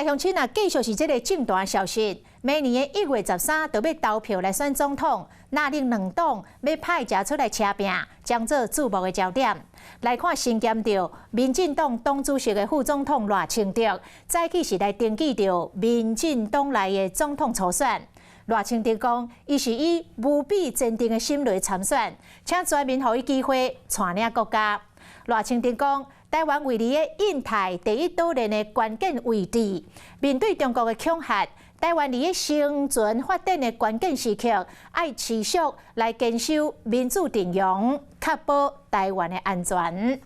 乡亲啊，继续是这个政坛消息。明年的1月13就要投票来选总统，哪另两党要派家出来车拼，将做注目的焦点。来看新检调，民进党党主席的副总统赖清德，早起是来登记着民进党内的总统初选。赖清德讲，伊是以无比坚定的心来参选，请全民予伊机会带领国家。赖清德讲，台湾位于印太第一岛链的关键位置，面对中国的恐吓，台湾伫生存发展的关键时刻，要持续来坚守民主阵营，确保台湾的安全。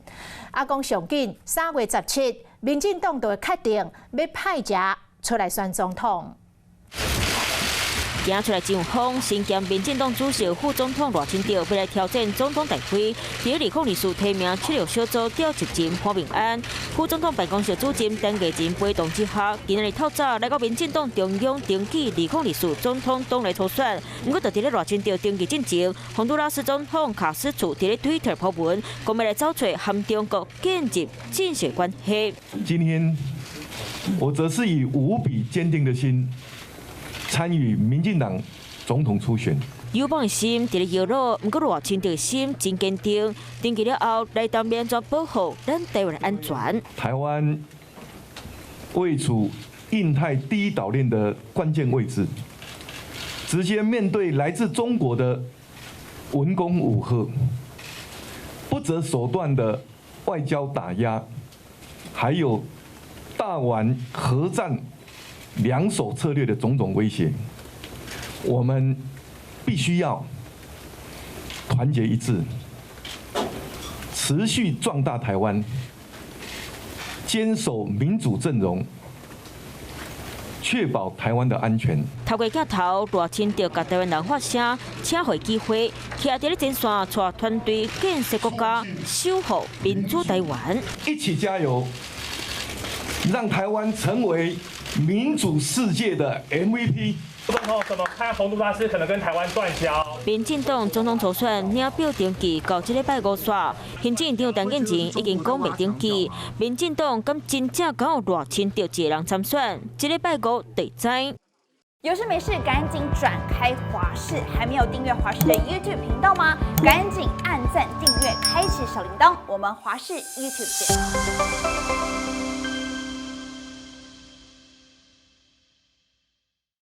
讲上紧3月17，民进党就会确定要派者出来选总统。行出来上访，身兼民进党主席、副总统赖清德要来挑战总统大会。第2024提名76小组调集人潘明安，副总统办公室主任陈嘉仁陪同之下，今日透早来到民进党中央登记2024总统党内初选。不过，就伫咧赖清德登记之前，洪都拉斯总统卡斯楚伫咧 Twitter 发文，讲要来找找和中国建立正式关系。今天，我则是以无比坚定的心。参与民进党总统初选，有望的心伫咧摇落，不过赖清德的心真坚定。登记了后，来当面全保护咱台湾的安全。台湾位处印太第一岛链的关键位置，直接面对来自中国的文攻武吓，不择手段的外交打压，还有大玩核战。两手策略的种种威胁，我们必须要团结一致，持续壮大台湾，坚守民主阵容，确保台湾的安全。头家镜头，赖清德甲台湾人发声，请回机会，徛在咧前线，带团队建设国家，守护民主台湾。一起加油，让台湾成为民主世界的 MVP。总统怎么看洪都拉斯可能跟台湾断交？民进党总统初选领表登记到这礼拜5煞，行政院长陈建仁已经讲未登记。民进党敢真正敢有赖清德一个人参选？这礼拜5得知。有事没事赶紧转开华视，还没有订阅华视的 YouTube 频道吗？赶紧按赞、订阅、开启小铃铛，我们华视 YouTube 见。